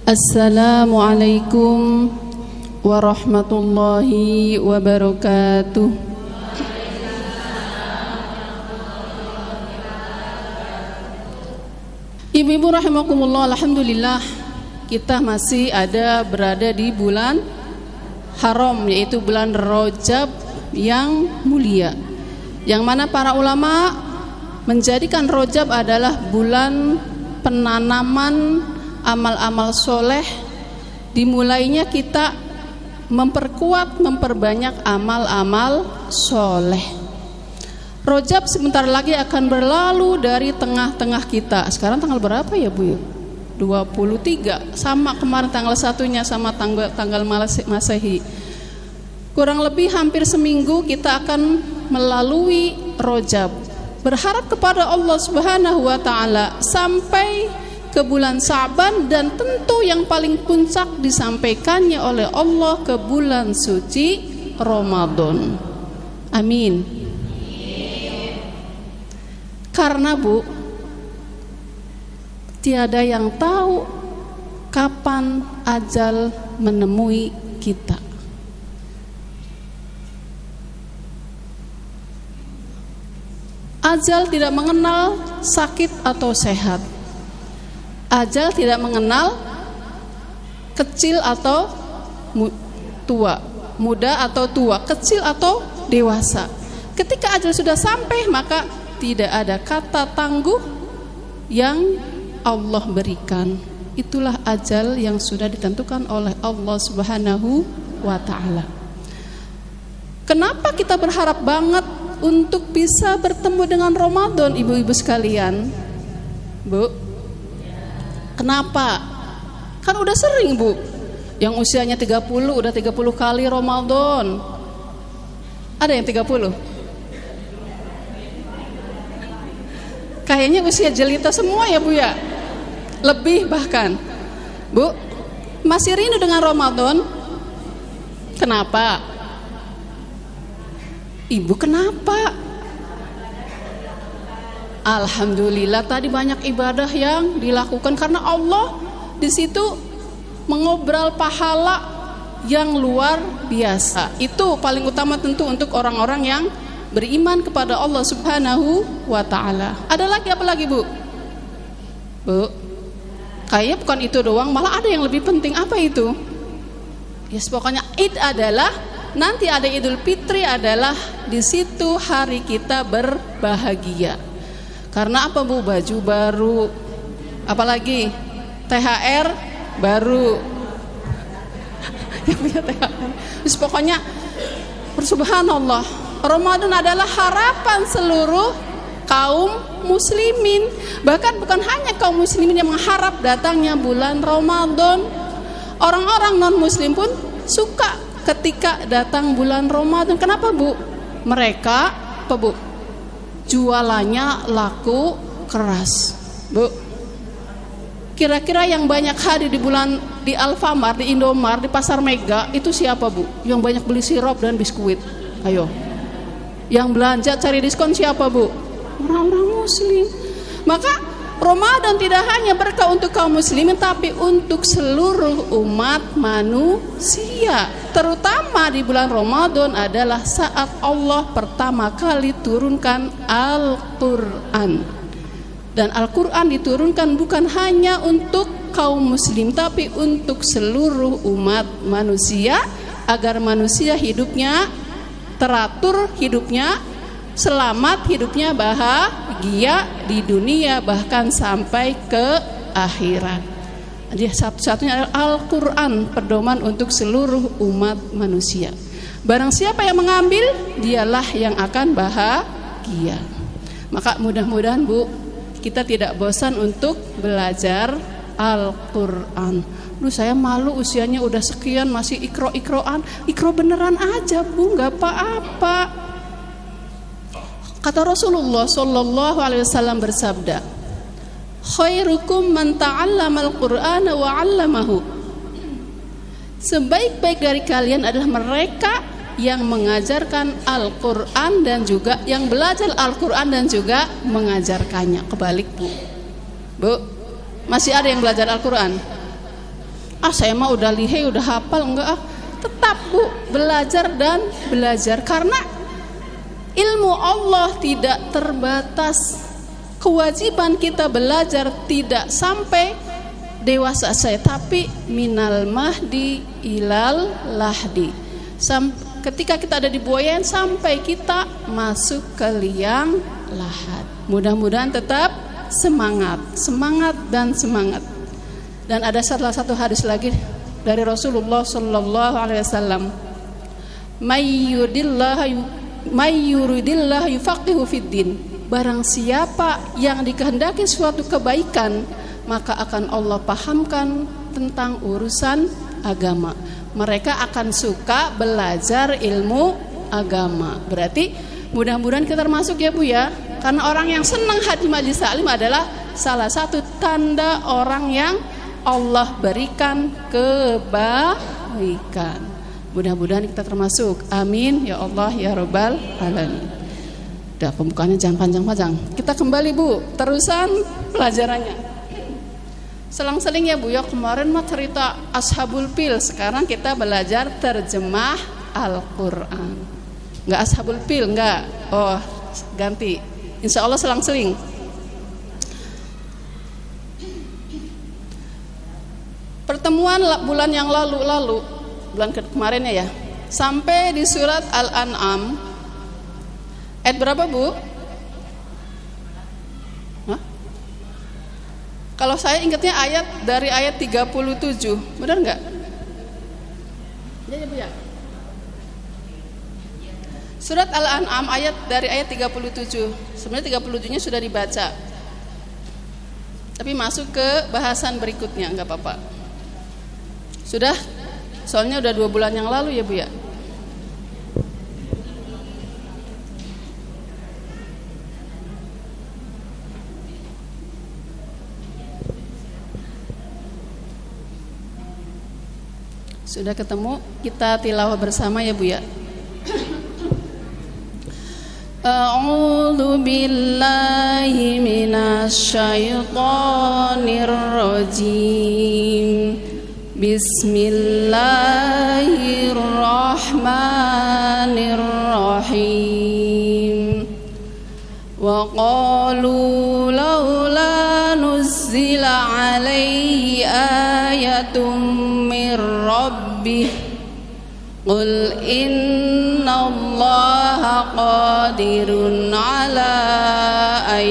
Assalamualaikum warahmatullahi wabarakatuh. Ibu-ibu rahimakumullah, alhamdulillah kita masih berada di bulan haram, yaitu bulan Rajab yang mulia, yang mana para ulama menjadikan Rajab adalah bulan penanaman amal-amal soleh. Dimulainya kita memperbanyak amal-amal soleh. Rajab sebentar lagi akan berlalu dari tengah-tengah kita. Sekarang tanggal berapa ya Bu? 23. Sama kemarin tanggal 1-nya sama tanggal Masehi. Kurang lebih hampir seminggu kita akan melalui Rajab. Berharap kepada Allah Subhanahu wa taala sampai ke bulan Sa'ban, dan tentu yang paling puncak disampaikannya oleh Allah ke bulan suci Ramadan. Amin. Karena Bu, tiada yang tahu kapan ajal menemui kita. Ajal tidak mengenal sakit atau sehat. Ajal tidak mengenal kecil atau tua, muda atau tua, kecil atau dewasa. Ketika ajal sudah sampai, maka tidak ada kata tangguh yang Allah berikan. Itulah ajal yang sudah ditentukan oleh Allah Subhanahu wa taala. Kenapa kita berharap banget untuk bisa bertemu dengan Ramadan, ibu-ibu sekalian? Bu, kenapa? Kan udah sering Bu, yang usianya 30 udah 30 kali Ramadan. Ada yang 30? Kayaknya usia jelita semua ya Bu ya. Lebih bahkan. Bu, masih rindu dengan Ramadan? Kenapa? Ibu kenapa? Alhamdulillah tadi banyak ibadah yang dilakukan karena Allah di situ mengobrol pahala yang luar biasa. Itu paling utama tentu untuk orang-orang yang beriman kepada Allah Subhanahu wa taala. Ada lagi apa lagi Bu? Bu, kayaknya bukan itu doang, malah ada yang lebih penting. Apa itu? Yes, pokoknya Id adalah, nanti ada Idul Fitri adalah di situ hari kita berbahagia. Karena apa Bu? Baju baru, apalagi THR baru. Yang punya THR. Terus pokoknya subhanallah, Ramadan adalah harapan seluruh kaum muslimin. Bahkan bukan hanya kaum muslimin yang mengharap datangnya bulan Ramadan. Orang-orang non-muslim pun suka ketika datang bulan Ramadan. Kenapa Bu? Mereka apa Bu? Jualannya laku keras. Bu, kira-kira yang banyak hadir di Alfamart, di Indomart, di Pasar Mega itu siapa Bu? Yang banyak beli sirup dan biskuit. Ayo. Yang belanja cari diskon siapa Bu? Orang-orang muslim. Maka Ramadan tidak hanya berkah untuk kaum muslimin, tapi untuk seluruh umat manusia. Terutama di bulan Ramadan adalah saat Allah pertama kali turunkan Al-Quran. Dan Al-Quran diturunkan bukan hanya untuk kaum muslim, tapi untuk seluruh umat manusia, agar manusia hidupnya teratur, hidupnya selamat, hidupnya bahagia di dunia bahkan sampai ke akhirat. Jadi satu-satunya adalah Al-Quran, pedoman untuk seluruh umat manusia. Barang siapa yang mengambil, dialah yang akan bahagia. Maka mudah-mudahan Bu, kita tidak bosan untuk belajar Al-Quran. Duh, saya malu usianya udah sekian masih ikro-ikroan. Ikro beneran aja Bu, gak apa-apa. Kata Rasulullah sallallahu alaihi wasallam bersabda, khairukum man ta'allamal Qur'ana wa 'allamahu. Sebaik-baik dari kalian adalah mereka yang mengajarkan Al-Qur'an dan juga yang belajar Al-Qur'an dan juga mengajarkannya. Kebalik Bu. Bu, masih ada yang belajar Al-Qur'an? saya mah udah lihai, udah hafal. Enggak tetap Bu, belajar dan belajar, karena ilmu Allah tidak terbatas. Kewajiban kita belajar tidak sampai dewasa saya, tapi minal mahdi ilal lahdi. Ketika kita ada di buayan sampai kita masuk ke liang lahat. Mudah-mudahan tetap semangat dan semangat. Dan ada salah satu hadis lagi dari Rasulullah sallallahu alaihi wasallam, mayyuridillahu yufaqihu fiddin. Barang siapa yang dikehendaki suatu kebaikan, maka akan Allah pahamkan tentang urusan agama. Mereka akan suka belajar ilmu agama. Berarti mudah-mudahan kita termasuk ya Bu ya. Karena orang yang senang hadir majelis taklim adalah salah satu tanda orang yang Allah berikan kebaikan. Mudah-mudahan kita termasuk. Amin ya Allah ya Rabbal alamin. Udah, pembukaannya jangan panjang-panjang. Kita kembali Bu, terusan pelajarannya. Selang-seling ya Bu ya, kemarin mah cerita Ashabul Fil, sekarang kita belajar terjemah Al-Quran. Enggak Ashabul Fil, enggak. Oh, ganti. Insya Allah selang-seling. Pertemuan bulan yang lalu, bulan kemarin ya, sampai di surat Al-An'am. Ayat berapa Bu? Hah? Kalau saya ingatnya dari ayat 37, benar nggak? Ya Bu ya. Surat Al-An'am dari ayat 37. Sebenarnya 37-nya sudah dibaca. Tapi masuk ke bahasan berikutnya, nggak apa-apa. Sudah? Soalnya udah 2 bulan yang lalu ya Bu ya. Sudah ketemu, kita tilawah bersama ya Bu ya. A'udzu billahi minasyaitonir rajim. Bismillahirrahmanirrahim. Wa qalu laula nuzzila alaihi ayatun Rabbih qul innallaha qadirun ala an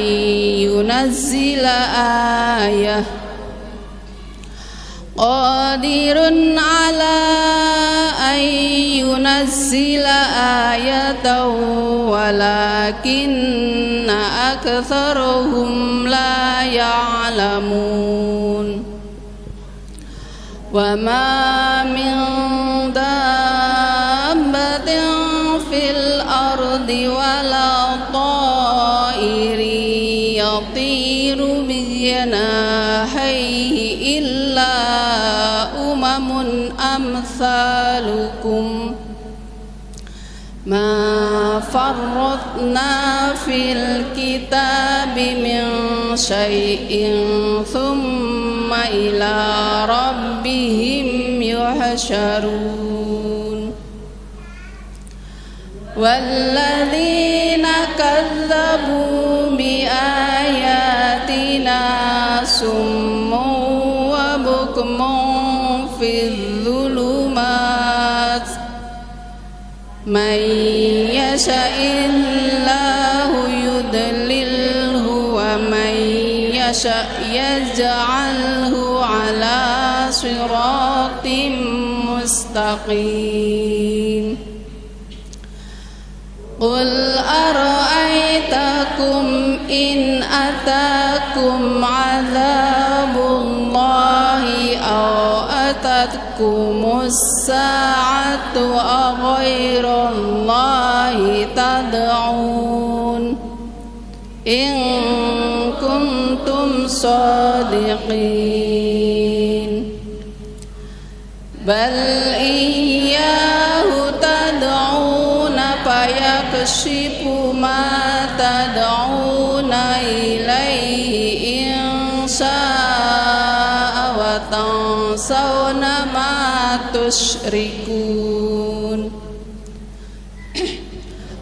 yunazzila ayah ayatan walakinna aktsaruhum la ya'lamun. Wa ma min dabbatin fil ardi wala ta'irin yatiru bijanahihi illa umamun amsalukum ma farratna fil kitabi min syai'in thumma ila rabbihim yuhsyarun. Walladzina kadzabu bi ayatina summun wa bukmun fil dhulumat man yasha'illahu yudlilhu wa man yasha' yaj'alhu ala siratim mustaqim. Qul ara'aytakum in atakum 'adzabullahi aw atatkumus sa'atu ghairallahi tad'un in kuntum shadiqin. Bal iyyahu tad'una fayakshifu ma tad'una ilaihi in sha'a wa tansawna ما تشركون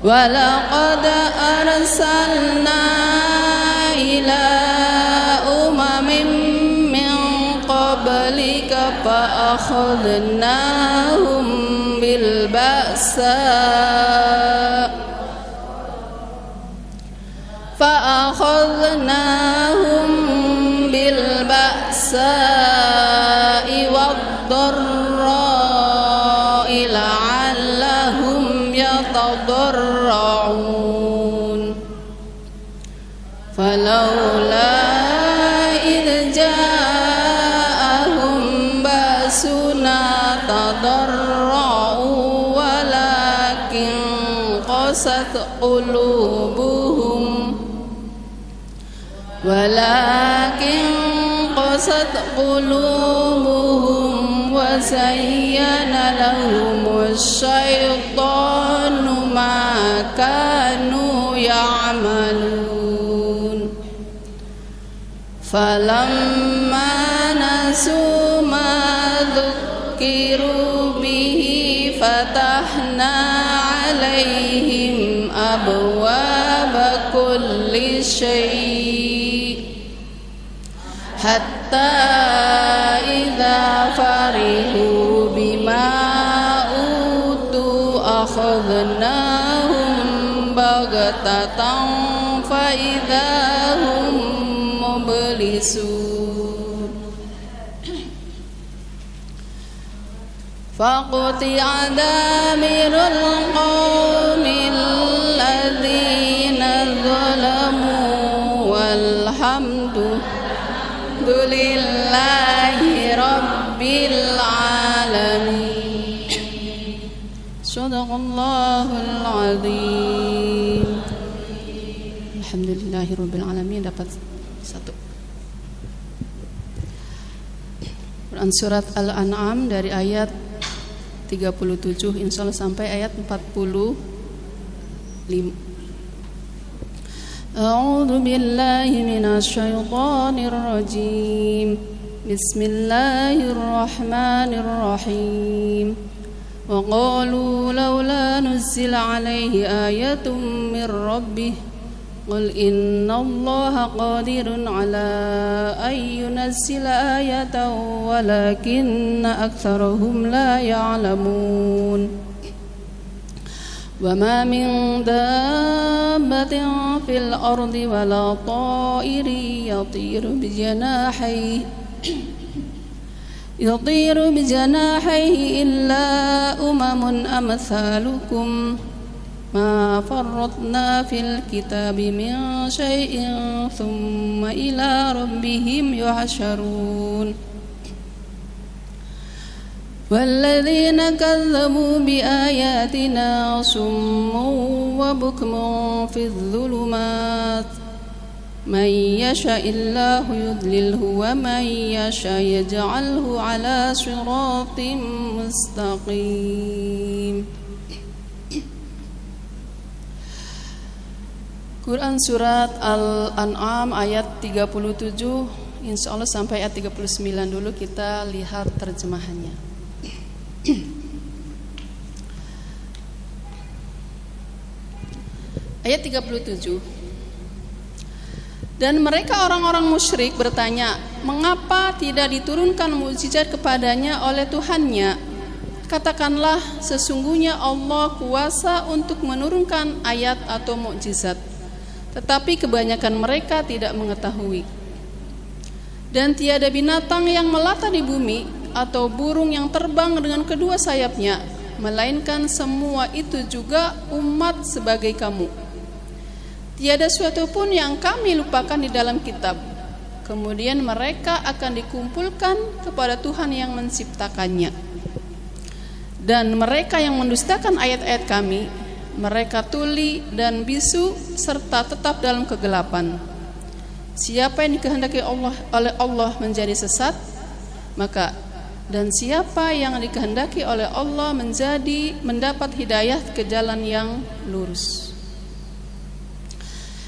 ولقد أرسلنا إلى أمم من قبلك فأخذناهم بالبأساء والضراء لعلهم يتضرعون فلولا إذ جاءهم بأسنا تضرعوا ولكن قست قلوبهم وزين لهم الشيطان ما كانوا يعملون فلما نسوا ما ذكروا به فتحنا عليهم أبواب كل شيء حتى إذا فرحوا بما أوتوا أخذناهم بغتة فإذا هم مبلسون فقطع دابر القوم الذين ظلموا والحمد لله رب العالمين صدق الله العظيم. Alhamdulillahi rabbil alamin. Dapat satu. Quran surat Al-An'am dari ayat 37 insyaallah sampai ayat 45. A'udzu billahi minasy syaithanir rajim. Bismillahirrahmanirrahim. Wa qalu laula nuzila 'alaihi ayatun mir rabbih qul innallaha qadirun 'ala an yunazzila ayatan walakinna aktsarahum la ya'lamun. وما من دابة في الأرض ولا طائر يطير بجناحيه إلا أمم أمثالكم ما فرطنا في الكتاب من شيء ثم إلى ربهم يحشرون والذين كذبوا بآياتنا صم وبكم في الظلمات من يشاء الله يضلله ومن يشاء يجعله على صراط مستقيم. Quran surat Al-An'am ayat 37 insyaallah sampai ayat 39 dulu kita lihat terjemahannya. Ayat 37. Dan mereka orang-orang musyrik bertanya, mengapa tidak diturunkan mukjizat kepadanya oleh Tuhannya? Katakanlah, sesungguhnya Allah kuasa untuk menurunkan ayat atau mukjizat, tetapi kebanyakan mereka tidak mengetahui. Dan tiada binatang yang melata di bumi atau burung yang terbang dengan kedua sayapnya, melainkan semua itu juga umat sebagai kamu. Tiada suatu pun yang kami lupakan di dalam kitab. Kemudian mereka akan dikumpulkan kepada Tuhan yang menciptakannya. Dan mereka yang mendustakan ayat-ayat kami, mereka tuli dan bisu serta tetap dalam kegelapan. Siapa yang dikehendaki oleh Allah menjadi sesat, maka dan siapa yang dikehendaki oleh Allah mendapat hidayah ke jalan yang lurus.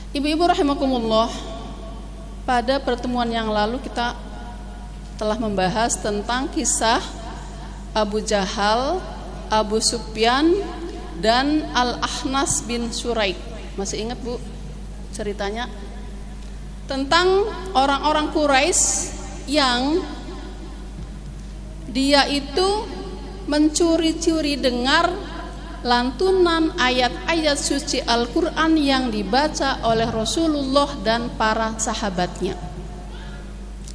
Ibu-ibu rahimakumullah, pada pertemuan yang lalu kita telah membahas tentang kisah Abu Jahal, Abu Sufyan, dan Al-Ahnas bin Suraik. Masih ingat Bu ceritanya? Tentang orang-orang Quraisy yang dia itu mencuri-curi dengar lantunan ayat-ayat suci Al-Quran yang dibaca oleh Rasulullah dan para sahabatnya.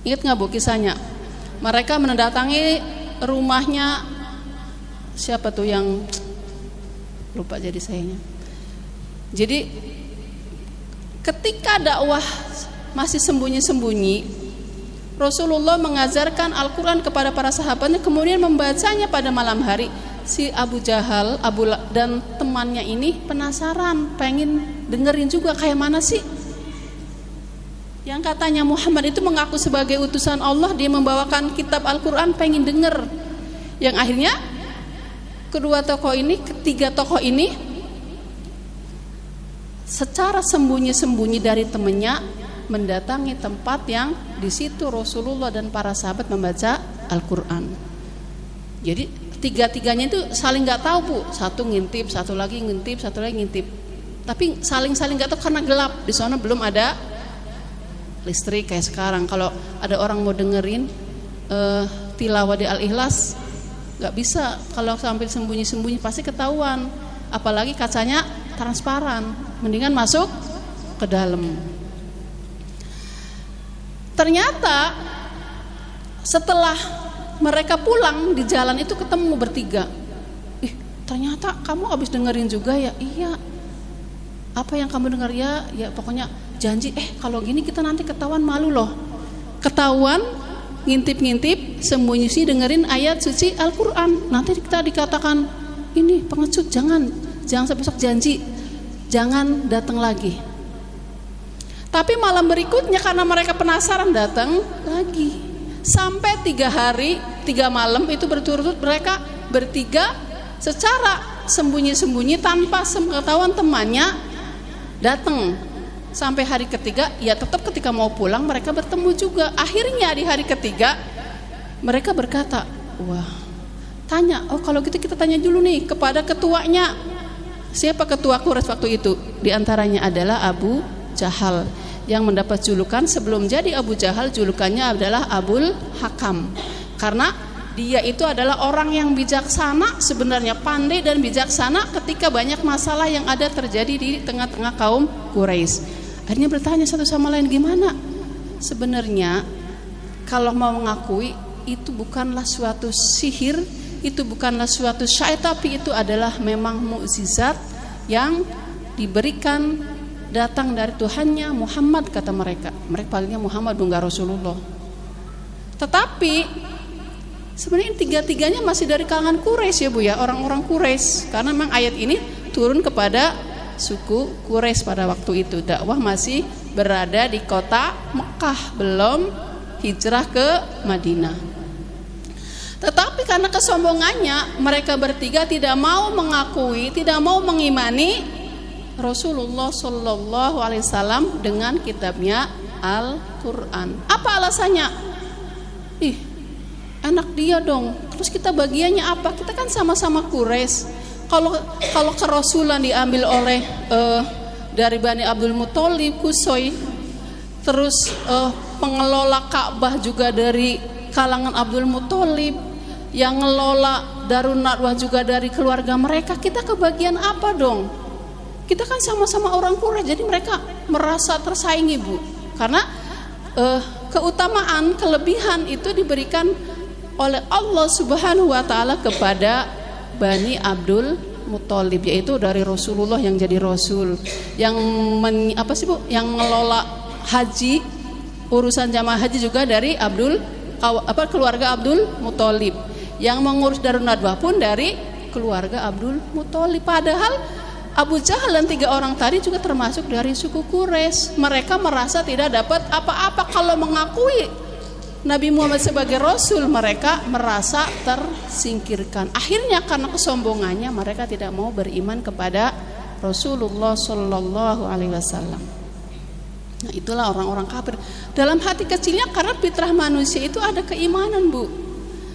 Ingat gak Bu kisahnya? Mereka mendatangi rumahnya, siapa tuh yang lupa jadi sayanya. Jadi ketika dakwah masih sembunyi-sembunyi, Rasulullah mengajarkan Al-Quran kepada para sahabatnya, kemudian membacanya pada malam hari. Si Abu Jahal, dan temannya ini penasaran, pengen dengerin juga kayak mana sih yang katanya Muhammad itu mengaku sebagai utusan Allah, dia membawakan kitab Al-Quran, pengen denger. Yang akhirnya ketiga tokoh ini secara sembunyi-sembunyi dari temannya mendatangi tempat yang di situ Rasulullah dan para sahabat membaca Al-Quran. Jadi tiga-tiganya itu saling nggak tahu Bu, satu ngintip, satu lagi ngintip, satu lagi ngintip. Tapi saling nggak tahu karena gelap. Di sana belum ada listrik kayak sekarang. Kalau ada orang mau dengerin tilawah di Al-Ikhlas, nggak bisa. Kalau sambil sembunyi-sembunyi pasti ketahuan. Apalagi kacanya transparan. Mendingan masuk ke dalam. Ternyata setelah mereka pulang di jalan itu ketemu bertiga. Ternyata kamu habis dengerin juga ya? Iya. Apa yang kamu dengar? Ya pokoknya janji. Kalau gini kita nanti ketahuan malu loh. Ketahuan ngintip-ngintip, sembunyi sih dengerin ayat suci Al-Quran. Nanti kita dikatakan ini pengecut, jangan sampai besok janji, jangan datang lagi. Tapi malam berikutnya karena mereka penasaran datang lagi. Sampai 3 hari 3 malam itu berturut-turut mereka bertiga secara sembunyi-sembunyi tanpa sepengetahuan temannya datang. Sampai hari ketiga, ya tetap ketika mau pulang mereka bertemu juga. Akhirnya di hari ketiga mereka berkata, tanya, kalau gitu kita tanya dulu nih kepada ketuanya. Siapa ketua Quraisy waktu itu? Di antaranya adalah Abu Jahal, yang mendapat julukan sebelum jadi Abu Jahal, julukannya adalah Abul Hakam, karena dia itu adalah orang yang bijaksana, sebenarnya pandai dan bijaksana ketika banyak masalah yang ada terjadi di tengah-tengah kaum Quraisy. Akhirnya bertanya satu sama lain, gimana? Sebenarnya kalau mau mengakui itu bukanlah suatu sihir, itu bukanlah suatu syair, tapi itu adalah memang mukjizat yang diberikan datang dari Tuhannya Muhammad, kata mereka. Mereka panggilnya Muhammad, bukan Rasulullah. Tetapi sebenarnya tiga-tiganya masih dari kalangan Quraisy ya Bu ya, orang-orang Quraisy. Karena memang ayat ini turun kepada suku Quraisy pada waktu itu. Dakwah masih berada di kota Mekah, belum hijrah ke Madinah. Tetapi karena kesombongannya mereka bertiga tidak mau mengakui, tidak mau mengimani Rasulullah Shallallahu Alaihi Wasallam dengan kitabnya Al-Quran. Apa alasannya? Enak dia dong. Terus kita bagiannya apa? Kita kan sama-sama Quraisy. Kalau kerasulan diambil oleh dari Bani Abdul Muthalib, Qusay, terus pengelola Ka'bah juga dari kalangan Abdul Muthalib, yang ngelola Darun Nadwah juga dari keluarga mereka. Kita kebagian apa dong? Kita kan sama-sama orang Quraisy, jadi mereka merasa tersaingi Bu. Karena keutamaan, kelebihan itu diberikan oleh Allah Subhanahu wa taala kepada Bani Abdul Muthalib, yaitu dari Rasulullah yang jadi rasul, yang yang mengelola haji, urusan jamaah haji juga dari keluarga Abdul Muthalib, yang mengurus Darun Nadwah pun dari keluarga Abdul Muthalib. Padahal Abu Jahal dan 3 orang tadi juga termasuk dari suku Quraisy. Mereka merasa tidak dapat apa-apa kalau mengakui Nabi Muhammad sebagai Rasul. Mereka merasa tersingkirkan. Akhirnya karena kesombongannya mereka tidak mau beriman kepada Rasulullah Sallallahu Alaihi Wasallam. Nah, itulah orang-orang kafir. Dalam hati kecilnya karena fitrah manusia itu ada keimanan, Bu.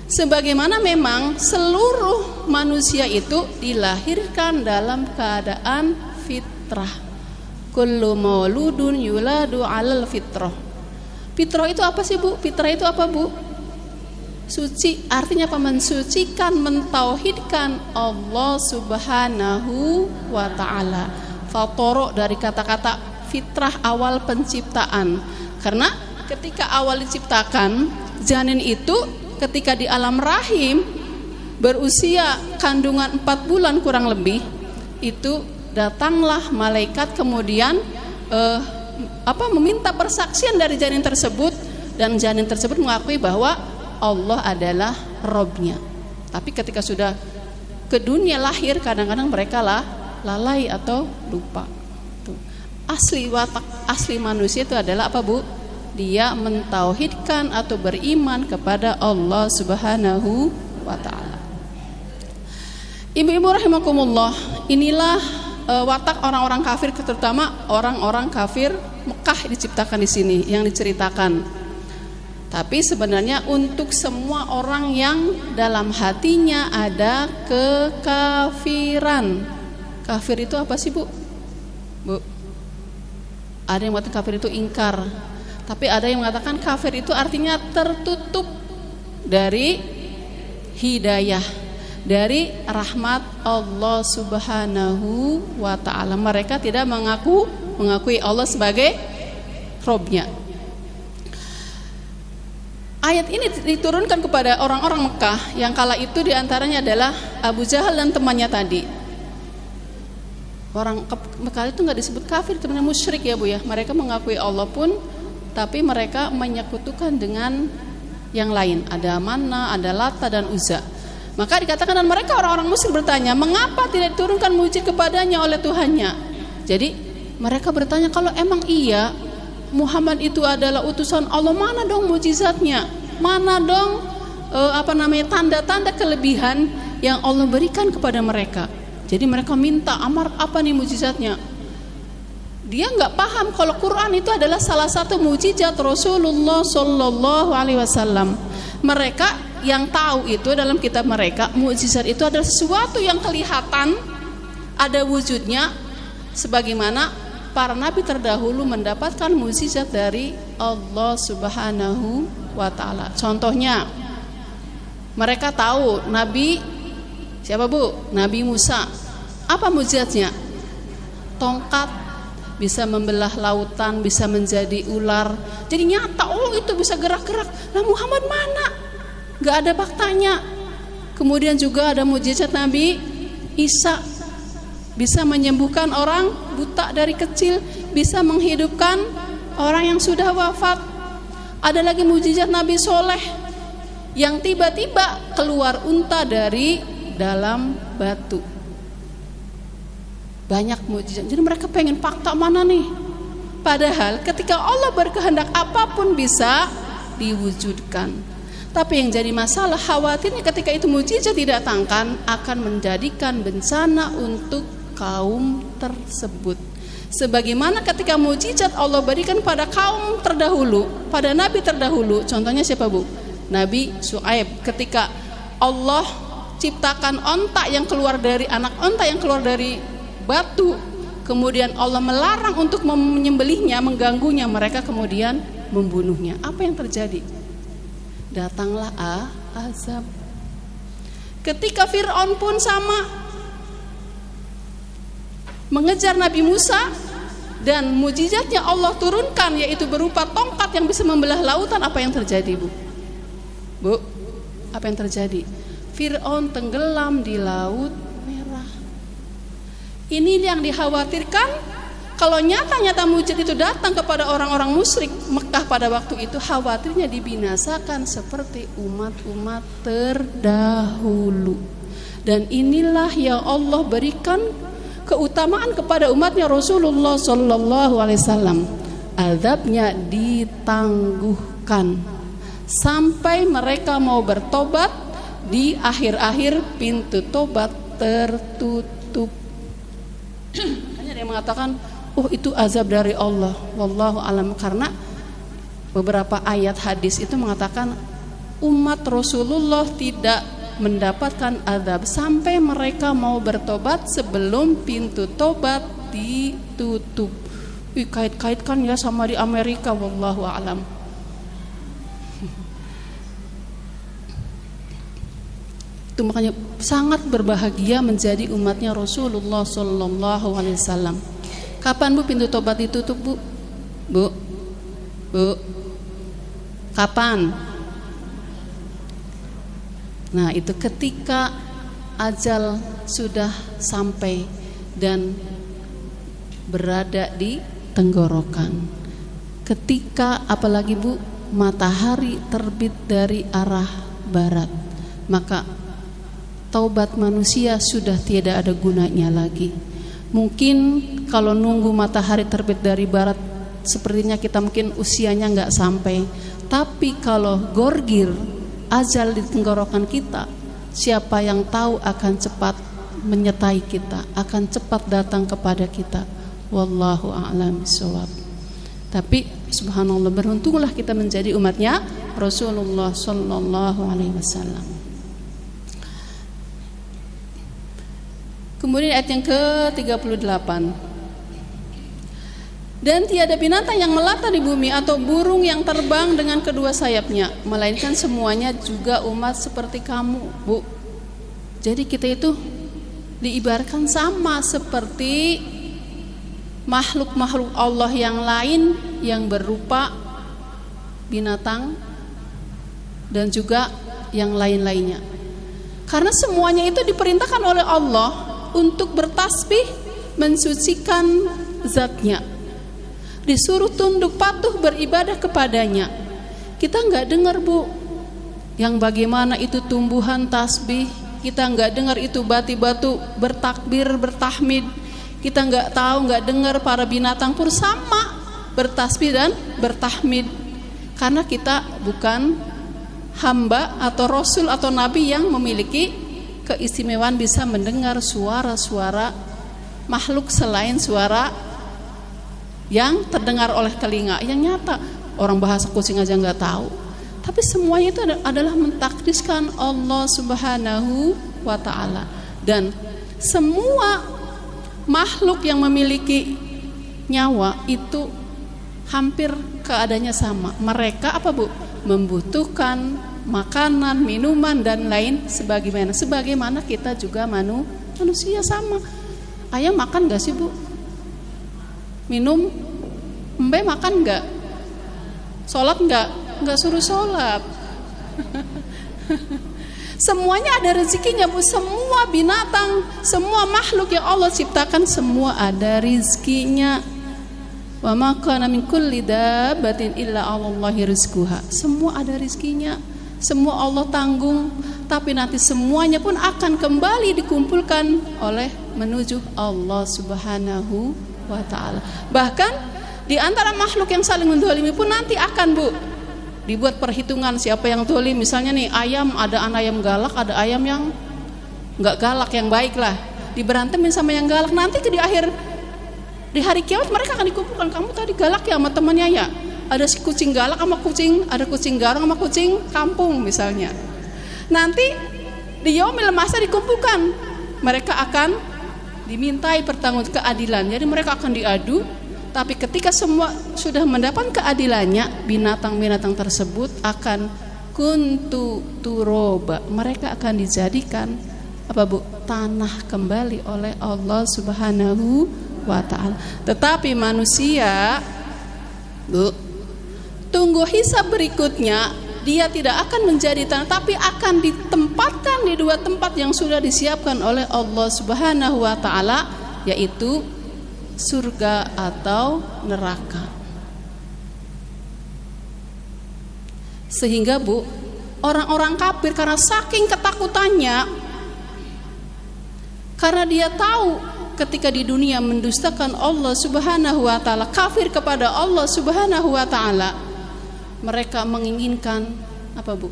Sebagaimana memang seluruh manusia itu dilahirkan dalam keadaan fitrah. Kullu mauludun yuladu 'alal fitrah. Fitrah itu apa sih, Bu? Fitrah itu apa, Bu? Suci, artinya apa? Mensucikan, mentauhidkan Allah Subhanahu wa ta'ala. Fatoro dari kata-kata fitrah awal penciptaan. Karena ketika awal diciptakan, janin itu ketika di alam rahim berusia kandungan 4 bulan kurang lebih, itu datanglah malaikat kemudian meminta persaksian dari janin tersebut, dan janin tersebut mengakui bahwa Allah adalah Robnya. Tapi ketika sudah ke dunia lahir, kadang-kadang mereka lalai atau lupa. Asli watak asli manusia itu adalah apa, Bu? Dia mentauhidkan atau beriman kepada Allah Subhanahu wa ta'ala. Ibu-ibu rahimakumullah, inilah watak orang-orang kafir, terutama orang-orang kafir Mekah diciptakan di sini yang diceritakan. Tapi sebenarnya untuk semua orang yang dalam hatinya ada kekafiran. Kafir itu apa sih, Bu? Bu, ada yang mengatakan kafir itu ingkar, tapi ada yang mengatakan kafir itu artinya tertutup dari hidayah, dari rahmat Allah Subhanahu wa ta'ala. Mereka tidak mengakui Allah sebagai Robnya. Ayat ini diturunkan kepada orang-orang Mekah yang kala itu diantaranya adalah Abu Jahal dan temannya tadi. Orang Mekah itu nggak disebut kafir, temannya musyrik ya, Bu ya. Mereka mengakui Allah pun, tapi mereka menyekutukan dengan yang lain. Ada Manna, ada Lata dan Uzza. Maka dikatakan, dan mereka orang-orang musyrik bertanya, mengapa tidak diturunkan mujizat kepadanya oleh Tuhannya? Jadi mereka bertanya, kalau emang iya Muhammad itu adalah utusan Allah, mana dong mujizatnya? Mana dong tanda-tanda kelebihan yang Allah berikan kepada mereka? Jadi mereka minta, Amar, apa nih mujizatnya? Dia nggak paham kalau Quran itu adalah salah satu mujizat Rasulullah Shallallahu Alaihi Wasallam. Mereka yang tahu itu dalam kitab mereka, mujizat itu adalah sesuatu yang kelihatan, ada wujudnya, sebagaimana para nabi terdahulu mendapatkan mujizat dari Allah Subhanahu wa ta'ala. Contohnya, mereka tahu Nabi siapa, Bu? Nabi Musa. Apa mujizatnya? Tongkat, bisa membelah lautan, bisa menjadi ular. Jadi nyata, oh itu bisa gerak-gerak. Nah, Muhammad mana? Gak ada faktanya. Kemudian juga ada mujizat Nabi Isa, bisa menyembuhkan orang buta dari kecil, bisa menghidupkan orang yang sudah wafat. Ada lagi mujizat Nabi Soleh yang tiba-tiba keluar unta dari dalam batu. Banyak mujizat. Jadi mereka pengen fakta mana nih? Padahal ketika Allah berkehendak, apapun bisa diwujudkan. Tapi yang jadi masalah, khawatirnya ketika itu mujizat didatangkan akan menjadikan bencana untuk kaum tersebut. Sebagaimana ketika mujizat Allah berikan pada kaum terdahulu, pada nabi terdahulu. Contohnya siapa, Bu? Nabi Syuaib. Ketika Allah ciptakan onta yang keluar dari anak onta yang keluar dari batu, kemudian Allah melarang untuk menyembelihnya, mengganggunya, mereka kemudian membunuhnya. Apa yang terjadi? Datanglah azab. Ketika Fir'aun pun sama, mengejar Nabi Musa, dan mujizatnya Allah turunkan, yaitu berupa tongkat yang bisa membelah lautan. Apa yang terjadi, Bu? Bu, apa yang terjadi? Fir'aun tenggelam di Laut Merah. Ini yang dikhawatirkan. Kalau nyata-nyata mujizat itu datang kepada orang-orang musyrik Mekah pada waktu itu, khawatirnya dibinasakan seperti umat-umat terdahulu. Dan inilah yang Allah berikan keutamaan kepada umatnya Rasulullah Sallallahu Alaihi Wasallam. Azabnya ditangguhkan sampai mereka mau bertobat, di akhir-akhir pintu tobat tertutup. Hanya ada yang mengatakan, oh itu azab dari Allah, wallahu alam. Karena beberapa ayat hadis itu mengatakan umat Rasulullah tidak mendapatkan azab sampai mereka mau bertobat sebelum pintu tobat ditutup. Kait-kaitkan ya sama di Amerika, wallahu alam. Itu makanya sangat berbahagia menjadi umatnya Rasulullah sallallahu alaihi wasallam. Kapan Bu pintu tobat ditutup, Bu? Bu. Kapan? Nah, itu ketika ajal sudah sampai dan berada di tenggorokan. Ketika apalagi Bu, matahari terbit dari arah barat, maka taubat manusia sudah tidak ada gunanya lagi. Mungkin kalau nunggu matahari terbit dari barat, sepertinya kita mungkin usianya nggak sampai. Tapi kalau gorgir ajal di tenggorokan kita, siapa yang tahu akan cepat menyertai kita, akan cepat datang kepada kita. Wallahu a'lam bishawab. Tapi subhanallah, beruntunglah kita menjadi umatnya Rasulullah sallallahu alaihi wasallam. Kemudian ayat yang ke-38. Dan tiada binatang yang melata di bumi atau burung yang terbang dengan kedua sayapnya, melainkan semuanya juga umat seperti kamu, Bu. Jadi kita itu diibaratkan sama seperti makhluk-makhluk Allah yang lain yang berupa binatang dan juga yang lain-lainnya. Karena semuanya itu diperintahkan oleh Allah untuk bertasbih, mensucikan zatnya, disuruh tunduk patuh beribadah kepadanya. Kita nggak dengar, Bu, yang bagaimana itu tumbuhan tasbih. Kita nggak dengar itu batu-batu bertakbir, bertahmid. Kita nggak tahu, nggak dengar para binatang pun sama bertasbih dan bertahmid. Karena kita bukan hamba atau rasul atau nabi yang memiliki keistimewaan bisa mendengar suara-suara makhluk selain suara yang terdengar oleh telinga yang nyata. Orang bahasa kucing aja nggak tahu. Tapi semuanya itu adalah mentakdiskan Allah Subhanahu wa ta'ala. Dan semua makhluk yang memiliki nyawa itu hampir keadaannya sama. Mereka apa, Bu? Membutuhkan makanan, minuman dan lain sebagaimana kita juga manusia sama. Ayam makan gak sih, Bu? Minum? Embe makan gak? Sholat gak? Gak suruh sholat. Semuanya ada rezekinya, Bu. Semua binatang, semua makhluk yang Allah ciptakan, semua ada rezekinya. Wa ma kana min kulli dabbatin illa 'alallahi rizquha. Semua ada rezekinya, semua Allah tanggung. Tapi nanti semuanya pun akan kembali dikumpulkan oleh menuju Allah Subhanahu wa ta'ala. Bahkan di antara makhluk yang saling mendolimi pun nanti akan, Bu, dibuat perhitungan siapa yang dolim. Misalnya nih ayam, ada ayam galak, ada ayam yang nggak galak, yang baik lah, diberantemin sama yang galak. Nanti di hari kiamat mereka akan dikumpulkan. Kamu tadi galak ya sama temannya ya, ada si kucing galak sama kucing, ada kucing garang sama kucing kampung misalnya. Nanti di yaumil mahsyar dikumpulkan, mereka akan dimintai pertanggungjawaban keadilan. Jadi mereka akan diadu. Tapi ketika semua sudah mendapat keadilannya, binatang-binatang tersebut akan kuntu turoba. Mereka akan dijadikan apa, Bu? Tanah kembali oleh Allah Subhanahu wa ta'ala. Tetapi manusia, Bu, tunggu hisab berikutnya, dia tidak akan menjadi tanah, tapi akan ditempatkan di dua tempat yang sudah disiapkan oleh Allah Subhanahu wa ta'ala, yaitu surga atau neraka. Sehingga, Bu, orang-orang kafir karena saking ketakutannya, karena dia tahu ketika di dunia mendustakan Allah Subhanahu wa ta'ala, kafir kepada Allah Subhanahu wa ta'ala, mereka menginginkan apa, Bu?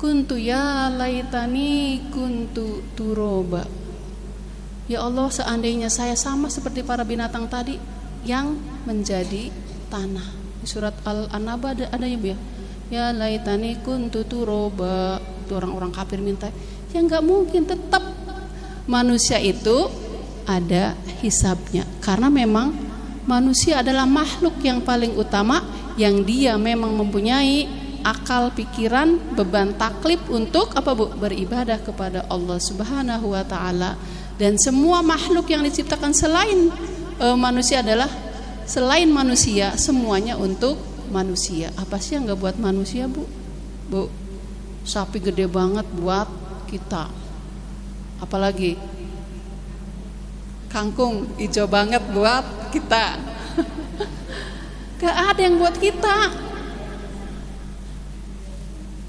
Kuntu ya laitani kuntu turoba. Ya Allah, seandainya saya sama seperti para binatang tadi, yang menjadi tanah. Di surat Al-Anaba adanya Bu ya. Ya laitani kuntu turoba. Itu orang-orang kafir minta. Ya enggak mungkin, tetap manusia itu ada hisabnya. Karena memang manusia adalah makhluk yang paling utama, yang dia memang mempunyai akal, pikiran, beban taklif untuk apa Bu? Beribadah kepada Allah Subhanahu wa taala. Dan semua makhluk yang diciptakan selain manusia adalah selain manusia, semuanya untuk manusia. Apa sih yang enggak buat manusia, Bu? Bu, sapi gede banget buat kita. Apalagi kangkung hijau banget buat kita. Gak ada yang buat kita.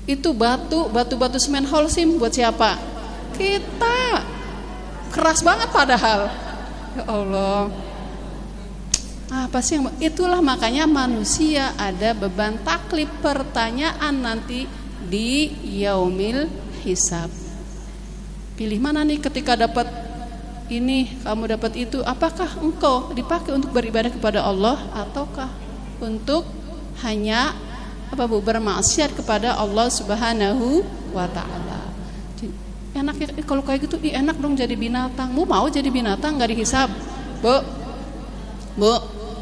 Itu batu semen Holcim buat siapa? Kita. Keras banget padahal. Ya Allah. Apa sih yang itulah makanya manusia ada beban taklif, pertanyaan nanti di yaumil hisab. Pilih mana nih ketika dapat ini, kamu dapat itu, apakah engkau dipakai untuk beribadah kepada Allah ataukah untuk hanya apa Bu, bermaksiat kepada Allah Subhanahu wa taala. Enaknya kalau kayak gitu, enak dong jadi binatang. Bu mau jadi binatang enggak dihisab? Bu,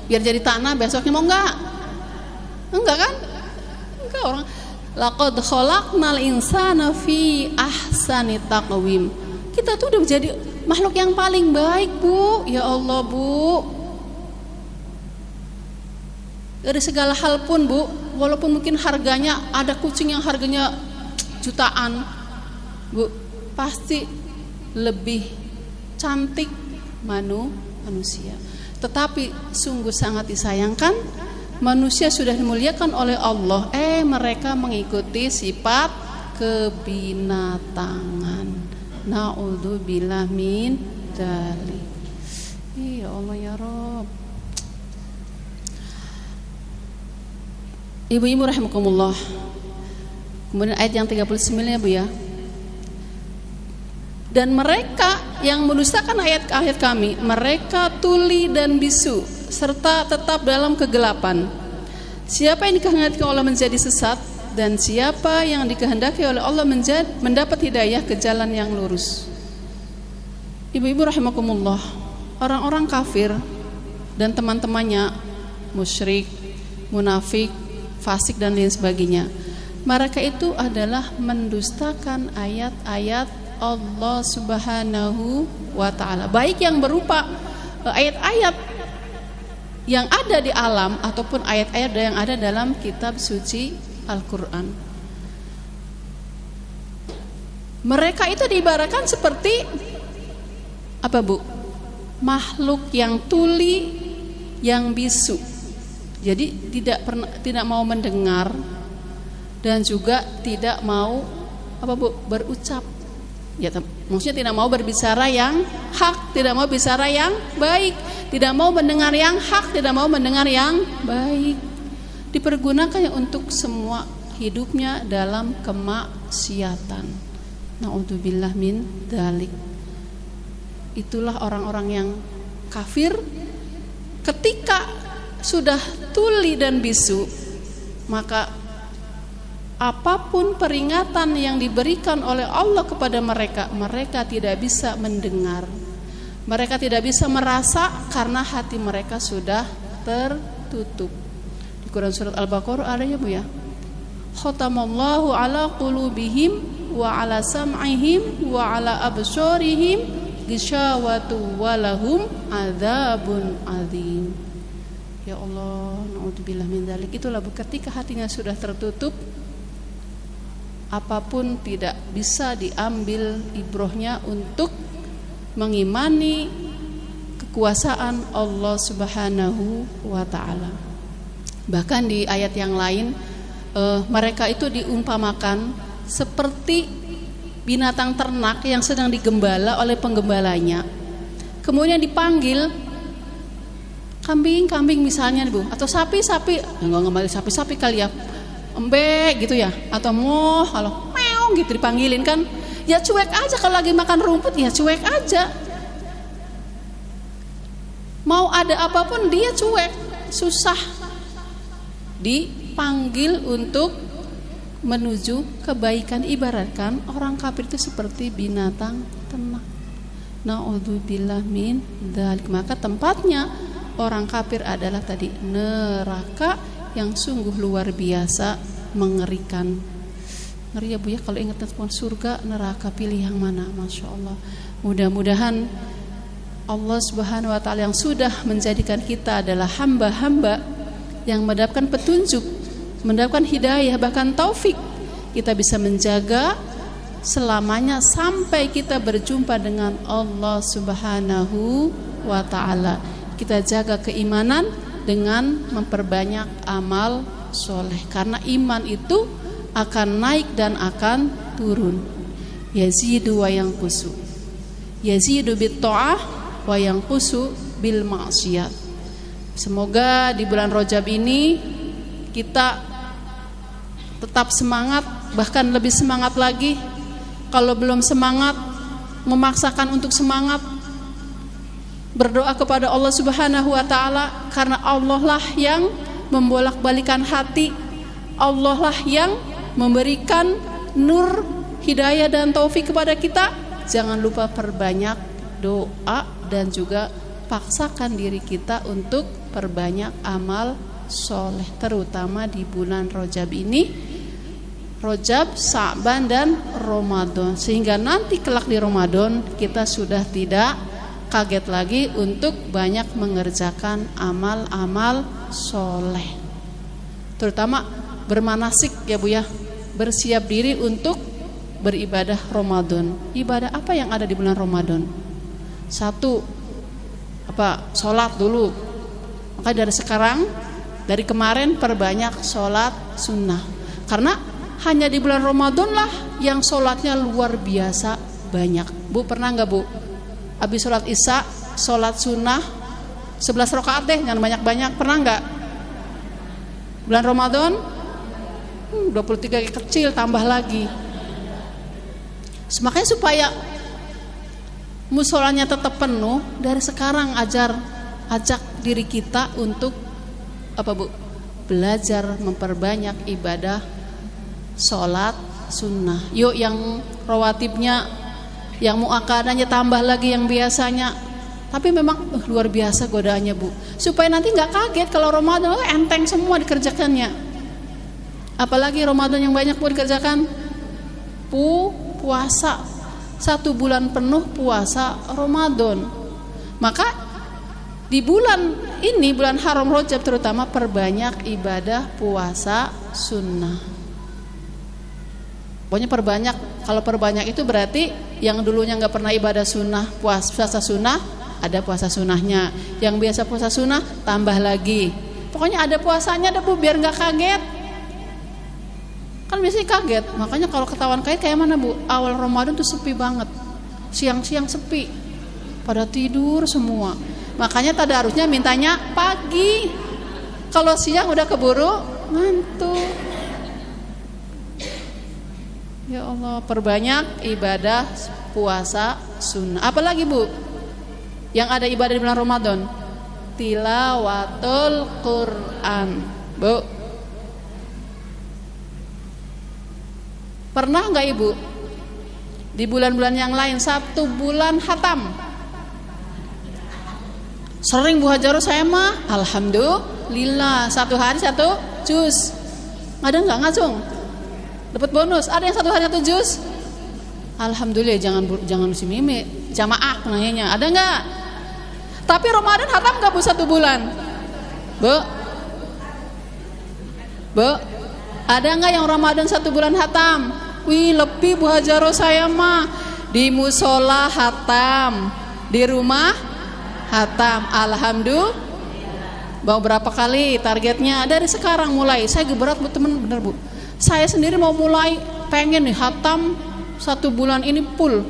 biar jadi tanah besoknya mau enggak? Enggak kan? Enggak, orang laqad khalaqnal insana fi ahsani taqwim. Kita tuh udah menjadi makhluk yang paling baik, Bu. Ya Allah, Bu. Dari segala hal pun, Bu, walaupun mungkin harganya ada kucing yang harganya jutaan, Bu, pasti lebih cantik manusia. Tetapi sungguh sangat disayangkan, manusia sudah dimuliakan oleh Allah, mereka mengikuti sifat kebinatangan. Na'udzubillah min dzalik. Ya Allah ya Rabb. Ibu-ibu rahimakumullah. Kemudian ayat yang 39 ya Bu ya. Dan mereka yang mendustakan ayat-ayat kami, mereka tuli dan bisu serta tetap dalam kegelapan. Siapa yang dikehendaki Allah menjadi sesat, dan siapa yang dikehendaki oleh Allah mendapat hidayah ke jalan yang lurus. Ibu-ibu rahimakumullah, orang-orang kafir dan teman-temannya, musyrik, munafik, fasik dan lain sebagainya, mereka itu adalah mendustakan ayat-ayat Allah Subhanahu wa ta'ala, baik yang berupa ayat-ayat yang ada di alam ataupun ayat-ayat yang ada dalam kitab suci Al-Quran. Mereka itu diibaratkan seperti apa Bu? Makhluk yang tuli, yang bisu. Jadi tidak mau mendengar dan juga tidak mau apa Bu? Berucap. Ya, maksudnya tidak mau berbicara yang hak, tidak mau bicara yang baik, tidak mau mendengar yang hak, tidak mau mendengar yang baik. Dipergunakan untuk semua hidupnya dalam kemaksiatan. Na'udzubillah min dzalik. Itulah orang-orang yang kafir. Ketika sudah tuli dan bisu, maka apapun peringatan yang diberikan oleh Allah kepada mereka, mereka tidak bisa mendengar. Mereka tidak bisa merasa karena hati mereka sudah tertutup. Di Quran surat Al-Baqarah ada ya Bu ya. Khatamallahu ala qulubihim wa ala sam'ihim wa ala absarihim ghishawatu wa lahum adzabun adzim. Ya Allah, naudzubillah min dzalik. Itulah ketika hatinya sudah tertutup, apapun tidak bisa diambil ibrohnya untuk mengimani kekuasaan Allah Subhanahu wa ta'ala. Bahkan di ayat yang lain, mereka itu diumpamakan seperti binatang ternak yang sedang digembala oleh penggembalanya. Kemudian dipanggil kambing misalnya Bu, atau sapi, enggak ngembali sapi kali ya, embe gitu ya, atau moh, kalau meong gitu dipanggilin kan, ya cuek aja. Kalau lagi makan rumput ya cuek aja. Mau ada apapun dia cuek, susah dipanggil untuk menuju kebaikan. Ibaratkan orang kafir itu seperti binatang ternak. Na'udzubillah min dzalik. Maka tempatnya orang kafir adalah tadi neraka yang sungguh luar biasa mengerikan. Ngeri ya Bu ya kalau ingat tentang surga, neraka, pilih yang mana? Masya Allah. Mudah-mudahan Allah Subhanahu wa Ta'ala yang sudah menjadikan kita adalah hamba-hamba yang mendapatkan petunjuk, mendapatkan hidayah, bahkan taufik, kita bisa menjaga selamanya sampai kita berjumpa dengan Allah Subhanahu wa Ta'ala. Kita jaga keimanan dengan memperbanyak amal soleh, karena iman itu akan naik dan akan turun. Yazidu wa yanqusu, yazidu bit ta'ah wa yanqusu bil ma'siyat. Semoga di bulan Rajab ini kita tetap semangat, bahkan lebih semangat lagi. Kalau belum semangat, memaksakan untuk semangat, berdoa kepada Allah Subhanahu wa Ta'ala, karena Allah lah yang membolak-balikan hati, Allah lah yang memberikan nur, hidayah dan taufik kepada kita. Jangan lupa perbanyak doa dan juga paksakan diri kita untuk perbanyak amal soleh, terutama di bulan Rajab ini, Rajab, Sa'ban dan Ramadan, sehingga nanti kelak di Ramadan kita sudah tidak kaget lagi untuk banyak mengerjakan amal-amal soleh, terutama bermanasik ya Bu ya, bersiap diri untuk beribadah Ramadan. Ibadah apa yang ada di bulan Ramadan? Satu, sholat dulu. Maka dari sekarang, dari kemarin perbanyak sholat sunnah, karena hanya di bulan Ramadan lah yang sholatnya luar biasa banyak. Bu pernah nggak Bu, habis sholat isya sholat sunnah 11 rakaat deh, jangan banyak-banyak, pernah nggak? Bulan Ramadan 23 kecil tambah lagi. Makanya supaya musolanya tetap penuh, dari sekarang ajak diri kita untuk apa Bu? Belajar memperbanyak ibadah sholat sunnah. Yuk yang rawatibnya, yang muakadanya tambah lagi yang biasanya. Tapi memang luar biasa godaannya Bu. Supaya nanti nggak kaget kalau Ramadan enteng semua dikerjakannya. Apalagi Ramadan yang banyak Bu dikerjakan, puasa 1 bulan penuh puasa Ramadan. Maka di bulan ini, bulan haram Rajab terutama, perbanyak ibadah puasa sunnah. Pokoknya perbanyak. Kalau perbanyak itu berarti yang dulunya nggak pernah ibadah sunnah, puasa sunnah, ada puasa sunnahnya. Yang biasa puasa sunnah tambah lagi. Pokoknya ada puasanya deh Bu, biar nggak kaget. Kan biasanya kaget. Makanya kalau ketahuan kayak mana Bu? Awal Ramadan tuh sepi banget. Siang-siang sepi. Pada tidur semua. Makanya tadarusnya mintanya pagi. Kalau siang udah keburu ngantuk. Ya Allah, perbanyak ibadah puasa sunnah. Apalagi Bu? Yang ada ibadah di bulan Ramadan? Tilawatul Quran. Bu, pernah nggak Ibu di bulan-bulan yang lain 1 bulan khatam? Sering Bu Hajaroh, saya mah alhamdulillah 1 hari 1 juz. Ada nggak ngacung? Dapat bonus. Ada yang 1 hari 1 juz? Alhamdulillah. Jangan si Mimi jamaah nanyanya. Ada nggak? Tapi Ramadan khatam nggak Bu 1 bulan? Bu, ada nggak yang Ramadan 1 bulan khatam? Wih, lebih Bu Hajaroh, saya mah di musola khatam, di rumah khatam. Alhamdulillah. Mau berapa kali targetnya? Dari sekarang mulai. Saya berat Bu teman, bener Bu. Saya sendiri mau mulai pengen nih khatam 1 bulan ini full.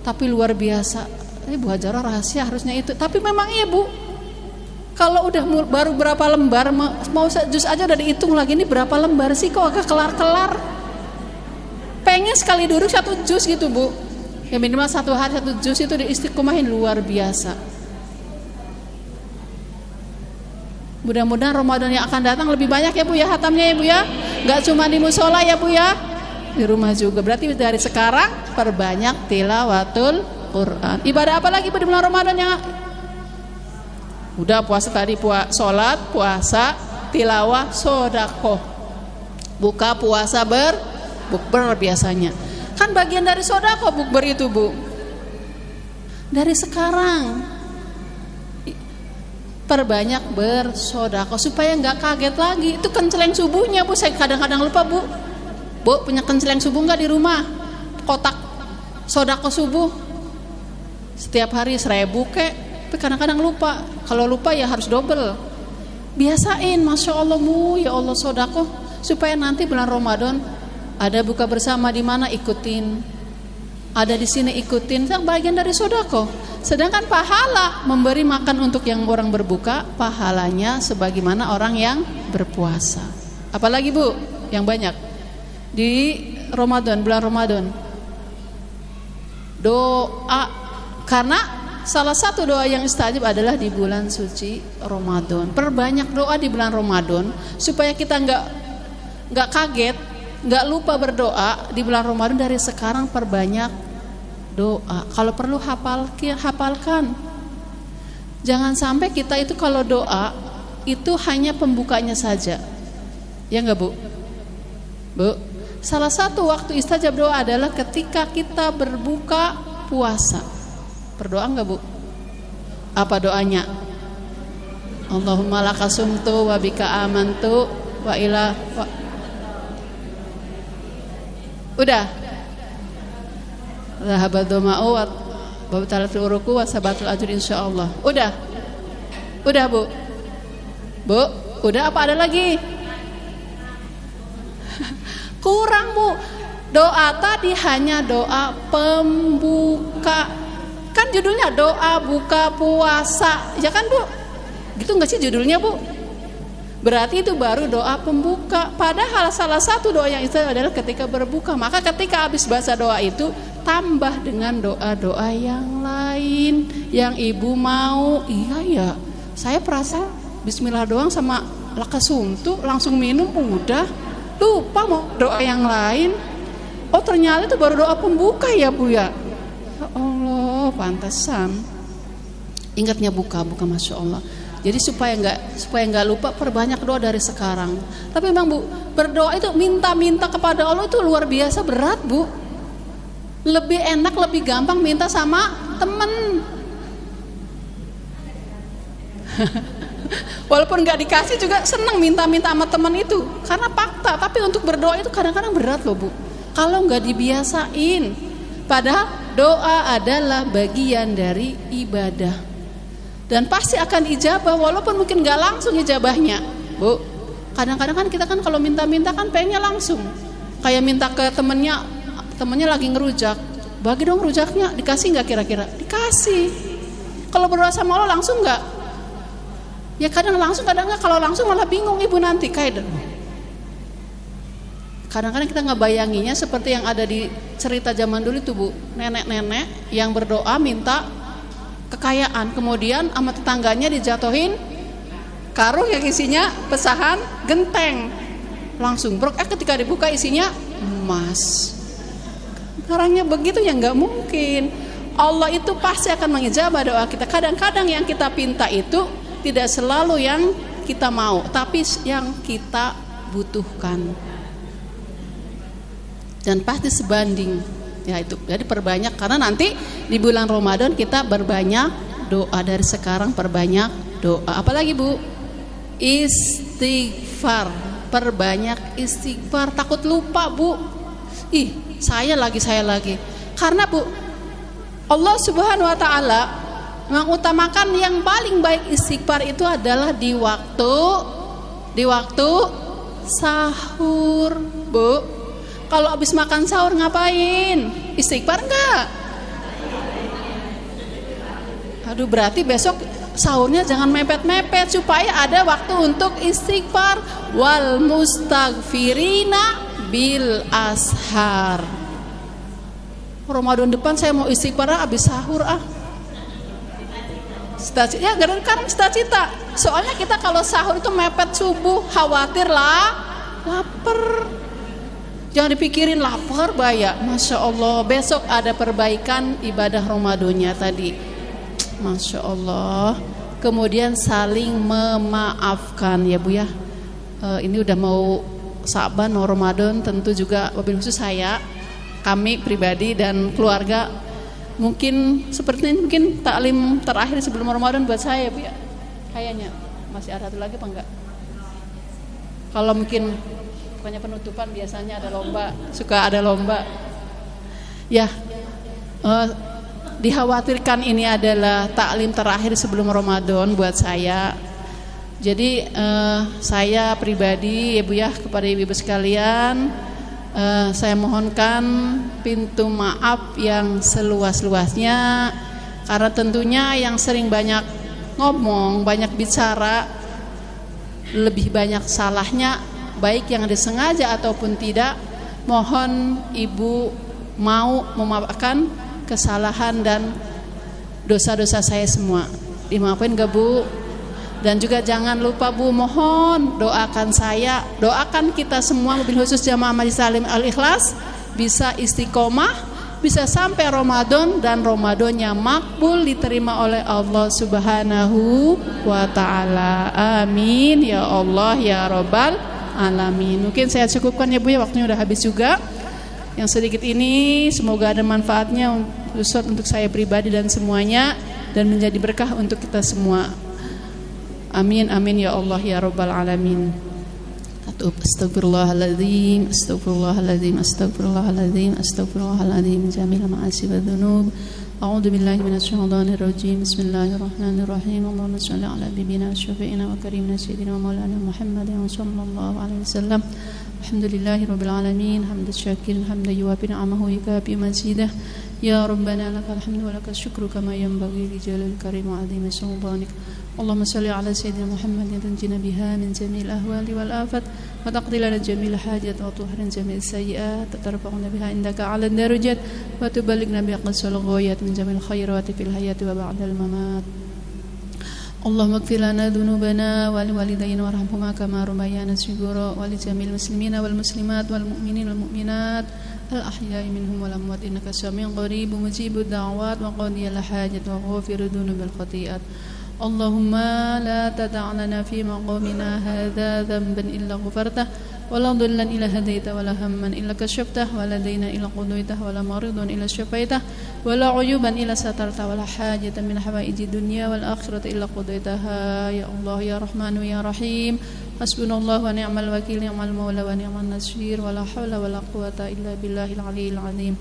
Tapi luar biasa. Ini Bu Hajaroh rahasia harusnya itu. Tapi memang iya Bu. Kalau udah baru berapa lembar, mau juz aja udah dihitung lagi, ini berapa lembar sih kok agak kelar-kelar. Pengen sekali duduk 1 juz gitu Bu. Ya minimal 1 hari 1 juz itu diistiqomahin luar biasa. Mudah-mudahan Ramadan yang akan datang lebih banyak ya Bu ya hatamnya ya Bu ya. Gak cuma di musola ya Bu ya, di rumah juga. Berarti dari sekarang perbanyak tilawatul Quran. Ibadah apa lagi Bu di bulan Ramadan yang udah puasa tadi, sholat, puasa, tilawah, sodakoh. Buka puasa bukber biasanya. Kan bagian dari sodakoh bukber itu Bu. Dari sekarang perbanyak bersodakoh supaya nggak kaget lagi. Itu kenceleng subuhnya Bu, saya kadang-kadang lupa Bu. Bu punya kenceleng subuh nggak di rumah? Kotak sodakoh subuh setiap hari 1.000 kek. Tapi kadang-kadang lupa. Kalau lupa ya harus double. Biasain, masya Allah Bu, ya Allah sodakoh supaya nanti bulan Ramadan ada buka bersama di mana ikutin, ada di sini ikutin, bagian dari sodakoh. Sedangkan pahala memberi makan untuk yang orang berbuka, pahalanya sebagaimana orang yang berpuasa. Apalagi Bu yang banyak di Ramadan, bulan Ramadan, doa. Karena salah satu doa yang istajab adalah di bulan suci Ramadan. Perbanyak doa di bulan Ramadan supaya kita nggak kaget, nggak lupa berdoa di bulan Ramadan. Dari sekarang perbanyak doa. Kalau perlu hafalkan. Jangan sampai kita itu kalau doa itu hanya pembukanya saja. Ya enggak Bu? Bu, salah satu waktu istajab doa adalah ketika kita berbuka puasa. Berdoa enggak Bu? Apa doanya? Allahumma lakasumtu wa bika amantu wa ila udah. Zahabatu ma'u wa babtalatul uruku wa sabatul ajr insyaallah. Udah Bu. Bu, udah apa ada lagi? Kurang Bu. Doa tadi hanya doa pembuka. Kan judulnya doa buka puasa, ya kan Bu? Gitu nggak sih judulnya Bu? Berarti itu baru doa pembuka. Padahal salah satu doa yang itu adalah ketika berbuka. Maka ketika habis baca doa itu tambah dengan doa-doa yang lain yang Ibu mau. Iya ya, saya perasa bismillah doang sama lakasuntu langsung minum udah lupa mau doa yang lain. Oh ternyata itu baru doa pembuka ya Bu ya. Ya Allah, pantesan ingatnya buka masya Allah. Jadi supaya nggak lupa perbanyak doa dari sekarang. Tapi memang Bu, berdoa itu minta kepada Allah itu luar biasa berat Bu. Lebih enak, lebih gampang minta sama temen. Walaupun nggak dikasih juga senang minta sama temen itu karena fakta. Tapi untuk berdoa itu kadang-kadang berat loh Bu. Kalau nggak dibiasain. Padahal doa adalah bagian dari ibadah. Dan pasti akan ijabah walaupun mungkin gak langsung ijabahnya Bu. Kadang-kadang kan kita kan kalau minta-minta kan pengennya langsung. Kayak minta ke temennya lagi ngerujak, bagi dong rujaknya, dikasih gak kira-kira? Dikasih. Kalau berdoa sama Allah langsung gak? Ya kadang langsung, kadang gak. Kalau langsung malah bingung Ibu nanti kayak kadang-kadang kita ngebayanginya seperti yang ada di cerita zaman dulu itu Bu. Nenek-nenek yang berdoa minta kekayaan, kemudian sama tetangganya dijatuhin karung yang isinya pecahan genteng, langsung brok. Ketika dibuka isinya emas. Caranya begitu ya nggak mungkin. Allah itu pasti akan mengijabah doa kita. Kadang-kadang yang kita pinta itu tidak selalu yang kita mau, tapi yang kita butuhkan. Dan pasti sebanding. Ya itu, jadi perbanyak karena nanti di bulan Ramadan kita berbanyak doa. Dari sekarang perbanyak doa. Apalagi Bu? Istighfar. Perbanyak istighfar. Takut lupa Bu. Saya lagi. Karena Bu, Allah Subhanahu wa taala mengutamakan yang paling baik istighfar itu adalah di waktu sahur Bu. Kalau habis makan sahur ngapain? Istighfar enggak? Aduh, berarti besok sahurnya jangan mepet-mepet supaya ada waktu untuk istighfar. Wal mustaghfirina bil ashar. Ramadan depan saya mau istighfar habis sahur Ya sekarang cita-cita. Soalnya kita kalau sahur itu mepet subuh, khawatir lah lapar. Jangan dipikirin lapar bahaya. Masya Allah, besok ada perbaikan ibadah Ramadannya tadi. Masya Allah. Kemudian saling memaafkan ya Bu ya. Ini udah mau Sa'ban, mau Ramadan, tentu juga wabil khusus saya, kami pribadi dan keluarga mungkin seperti ini, mungkin taklim terakhir sebelum Ramadan buat saya Bu ya. Kayaknya masih ada satu lagi apa enggak? Kalau mungkin pokoknya penutupan biasanya ada lomba, suka ada lomba. Ya, dikhawatirkan ini adalah taklim terakhir sebelum Ramadan buat saya. Jadi saya pribadi ya Bu ya, kepada ibu-ibu sekalian, saya mohonkan pintu maaf yang seluas-luasnya, karena tentunya yang sering banyak ngomong, banyak bicara, lebih banyak salahnya, baik yang disengaja ataupun tidak. Mohon ibu mau memaafkan kesalahan dan dosa-dosa saya semua. Dimaafin gak Bu? Dan juga jangan lupa Bu, mohon doakan saya, doakan kita semua, mobil khusus jamaah Majelis Taklim Al-Ikhlas bisa istiqomah, bisa sampai Ramadan dan Ramadannya makbul, diterima oleh Allah Subhanahu wa taala. Amin ya Allah ya Rabbal alamin. Mungkin saya cukupkan ya Bu ya, waktunya udah habis juga. Yang sedikit ini semoga ada manfaatnya untuk saya pribadi dan semuanya, dan menjadi berkah untuk kita semua. Amin amin ya Allah ya Rabbal alamin. Astaghfirullahaladzim, astaghfirullahaladzim, astaghfirullahaladzim, astaghfirullahaladzim, jamil ma'asi wa dhunub. A'udzu billahi minasyaitonir rajim. Bismillahirrahmanirrahim. Allahumma shalli ala nabiyyina syafi'ina wa karimina sayyidina wa maulana Muhammadin sallallahu alaihi wasallam. Alhamdulillahi rabbil alamin, hamdan syakirin, hamdan yuwafi ni'amahu yukafi mazidah. Ya Rabbana lakal hamdu wa lakal syukru kama yanbaghi li jalil karim wa 'azimi sultanik. Allahumma salli ala sayyidina Muhammadin tunjina biha min jami'il ahwali wal afat wa taqdi lana jami'il hajat wa tuhrin jami'is sayyi'at wa tarfa'una biha indaka 'ala darajat wa tuballighna bi aqsal ghayat min jami'il khairati fil hayati wa ba'dal mamat. Allahumma ighfir lana dhunubana wa liwalidayna warhamhuma kama rabbayana shighara wa li jami'il muslimina wal muslimat wal mu'minina wal mu'minat al ahya'i minhum wal amwat innaka sami'un qaribun mujibud da'wat wa qadiyal hajat wa ghafirud dhunubil khati'at. Allahumma la tada' lana fi maqamina hadha dhanban illa ghafartah wa la dhillan illa hadaitah wa la hamman illa kashafta wa la daynan illa qadaitah wa la maridan illa syafaitah wa la uyuban illa satarta wa la hajatan min hawaiji dunya wal akhirati illa qadaitaha ya Allah ya Rahmanu ya Rahim. Hasbunallahu wa ni'mal wakil, ni'mal maula wa ni'man nasir, wa la hawla wa la quwwata illa billahil aliyyil azim.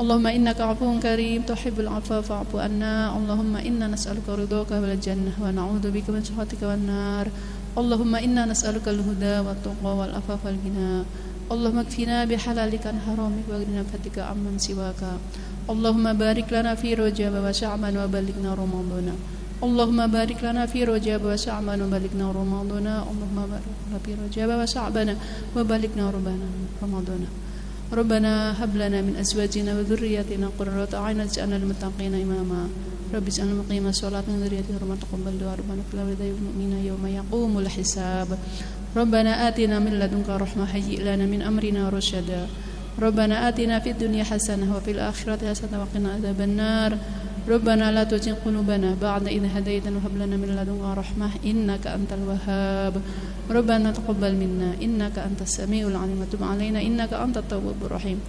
Allahumma innaka 'afuwun karim tuhibbul 'afwa fa'fu anna. Allahumma inna nas'aluka ridhaka wal jannah wa na'udzubika min sakhatika wan nar. Allahumma inna nas'aluka al-huda wat tuqa wal afafa wal ghina. Allahumma kfina bihalalika an haramik wa aghnina fatika amman siwaka. Allahumma barik lana fi Rajab wa Sya'ban wa balighna Ramadana. Allahumma barik lana fi Rajab wa Sya'ban wa balighna Ramadana. Allahumma barik lana fi Rajab wa Sya'ban wa balighna Ramadana. Rabbana hab lana min azwajina wa dhurriyyatina qurrata a'yun waj'alna lil muttaqina imama. Rabbi ij'alna muqimas sholati wa dhurriyyati hurmatan taqabbal du'a rabbana fil walidayni wal mu'minina yawma yaqumul hisab. Rabbana atina min ladunka rahmah hayyi' lana min amrina rasyada. Rabbana atina fid dunya hasanah wa fil akhirati hasanah wa qina adzabannar. Rabbana la tuzigh qulubana ba'da idh hadaytana wa hab lana min ladunka rahmah innaka antal wahhab. Rabbana taqabbal minna innaka antas samiul 'alim wa tub 'alaina innaka antat tawwabur rahim.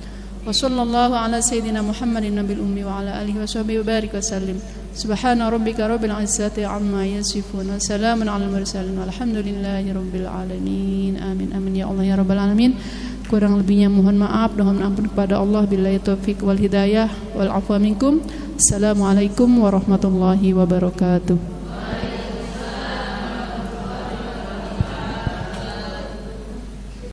Wa sallallahu ala sayyidina Muhammadin nabil ummi wa ala alihi wa sahbihi wa barik wa sallim. Subhana rabbika rabbil 'izzati 'amma yasifun wa salamun 'alal mursalin walhamdulillahi rabbil alamin. Amin amin ya Allah ya rabbal alamin. Kurang lebihnya mohon maaf, mohon ampun kepada Allah. Billahi taufik wal hidayah wal afwa minkum. Assalamualaikum warahmatullahi wabarakatuh.